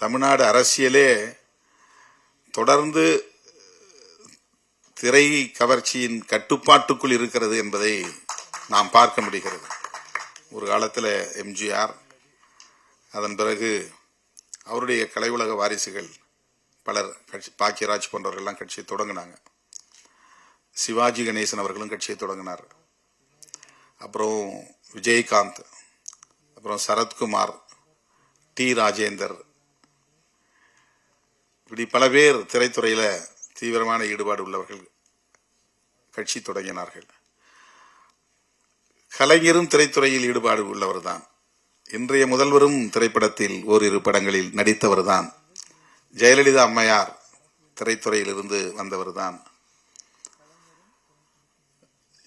தமிழ்நாடு அரசியலே தொடர்ந்து திரை கவர்ச்சியின் கட்டுப்பாட்டுக்குள் இருக்கிறது என்பதை நாம் பார்க்க முடிகிறது. ஒரு காலத்தில் எம்ஜிஆர், அதன் பிறகு அவருடைய கலை உலக வாரிசுகள் பலர் பாக்கியராஜ் போன்றவர்கள்லாம் கட்சியை தொடங்கினாங்க. சிவாஜி கணேசன் அவர்களும் கட்சியை தொடங்கினார். அப்புறம் விஜயகாந்த், அப்புறம் சரத்குமார், டி ராஜேந்தர், இப்படி பல பேர் திரைத்துறையில் தீவிரமான ஈடுபாடு உள்ளவர்கள் கட்சி தொடங்கினார்கள். கலைஞரும் திரைத்துறையில் ஈடுபாடு உள்ளவர் தான். இன்றைய முதல்வரும் திரைப்படத்தில் ஓரிரு படங்களில் நடித்தவர் தான். ஜெயலலிதா அம்மையார் திரைத்துறையிலிருந்து வந்தவர் தான்.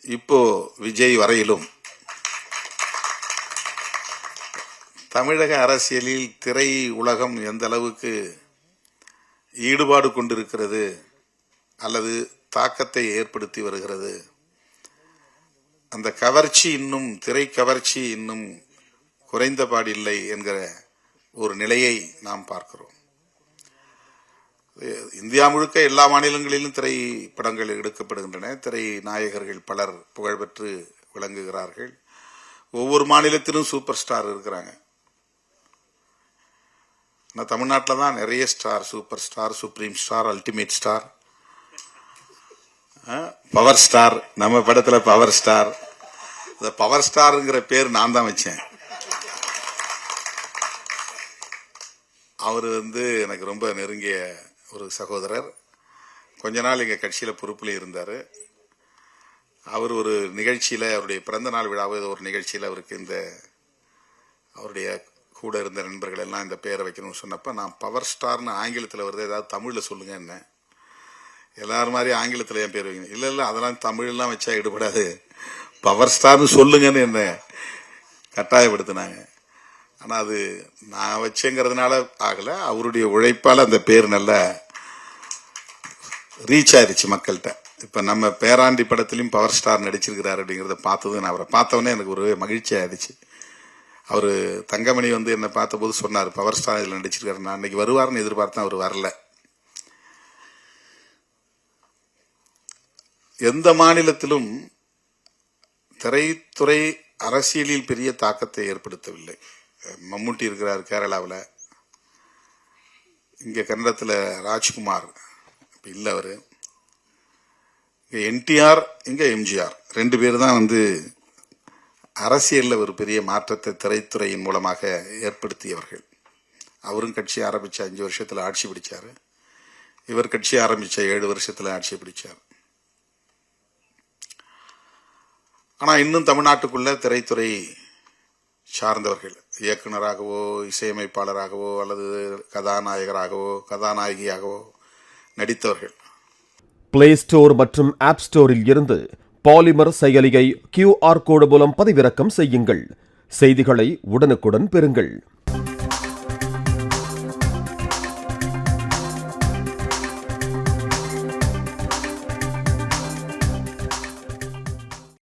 இப்போ விஜய் வரையிலும் தமிழக அரசியலில் திரை உலகம் எந்த அளவுக்கு ஈடுபாடு கொண்டிருக்கிறது அல்லது தாக்கத்தை ஏற்படுத்தி வருகிறது, அந்த கவர்ச்சி இன்னும் திரை கவர்ச்சி இன்னும் குறைந்தபாடில்லை என்கிற ஒரு நிலையை நாம் பார்க்கிறோம். இந்தியா முழுக்க எல்லா மாநிலங்களிலும் திரைப்படங்கள் எடுக்கப்படுகின்றன. திரை நாயகர்கள் பலர் புகழ்பெற்று விளங்குகிறார்கள். ஒவ்வொரு மாநிலத்திலும் சூப்பர் ஸ்டார் இருக்கிறாங்க. ஆனால் தமிழ்நாட்டில் தான் நிறைய star, super star, supreme star, ultimate star, power star. நம்ம படத்துல பவர் ஸ்டார். இந்த பவர் ஸ்டார்ங்கிற பேர் நான் தான் வச்சேன். அவர் எனக்கு ரொம்ப நெருங்கிய ஒரு சகோதரர். கொஞ்ச நாள் எங்க கட்சியில பொறுப்புல இருந்தாரு. அவர் ஒரு நிகழ்ச்சியில, அவருடைய பிறந்த நாள் விழாவோ ஒரு நிகழ்ச்சியில அவருக்கு அவருடைய கூட இருந்த நண்பர்கள் எல்லாம் இந்த பேரை வைக்கணும்னு சொன்னப்ப, நான் பவர் ஸ்டார்னு ஆங்கிலத்தில் வருது, ஏதாவது தமிழ்ல சொல்லுங்க என்ன. எல்லாரும் மாதிரி ஆங்கிலத்தில் என் பேர் வைக்கணும். இல்லை அதெல்லாம் தமிழ்லாம் வச்சா ஈடுபடாது, பவர் ஸ்டார்னு சொல்லுங்கன்னு என்ன கட்டாயப்படுத்தினாங்க. ஆனால் அது நான் வச்சேங்கிறதுனால ஆகல, அவருடைய உழைப்பால் அந்த பேர் நல்லா ரீச் ஆயிருச்சு மக்கள்கிட்ட. இப்போ நம்ம பேராண்டி படத்திலையும் பவர் ஸ்டார் நடிச்சிருக்கிறாரு அப்படிங்கிறத பார்த்தது, நான் அவரை பார்த்தவொடனே எனக்கு ஒரு மகிழ்ச்சி ஆயிடுச்சு. அவர் தங்கமணி என்னை பார்த்தபோது சொன்னார், பவர் ஸ்டார் இதில் நடிச்சிருக்காரு. நான் அன்னைக்கு வருவார்னு எதிர்பார்த்தேன், அவர் வரல. எந்த மாநிலத்திலும் திரைத்துறை அரசியலில் பெரிய தாக்கத்தை ஏற்படுத்தவில்லை. மம்முட்டி இருக்கிறார் கேரளாவில், இங்கே கன்னடத்தில் ராஜ்குமார் இல்லை, அவர் இங்கே என்டிஆர், இங்கே எம்ஜிஆர், ரெண்டு பேர் தான் அரசியலில் ஒரு பெரிய மாற்றத்தை திரைத்துறையின் மூலமாக ஏற்படுத்தியவர்கள். அவரும் கட்சி ஆரம்பித்த 5 வருஷத்தில் ஆட்சி பிடிச்சார். இவர் கட்சி ஆரம்பித்த 7 வருஷத்தில் ஆட்சி பிடிச்சார். ஆனால் இன்னும் தமிழ்நாட்டுக்குள்ள திரைத்துறை சார்ந்தவர்கள் இயக்குனராகவோ இசையமைப்பாளராகவோ அல்லது கதாநாயகராகவோ கதாநாயகியாகவோ நடித்தவர்கள். பிளே ஸ்டோர் மற்றும் ஆப் ஸ்டோரில் இருந்து பாலிமர் செயலியை QR கோடு மூலம் பதிவிறக்கம் செய்யுங்கள். செய்திகளை உடனுக்குடன் பெறுங்கள்.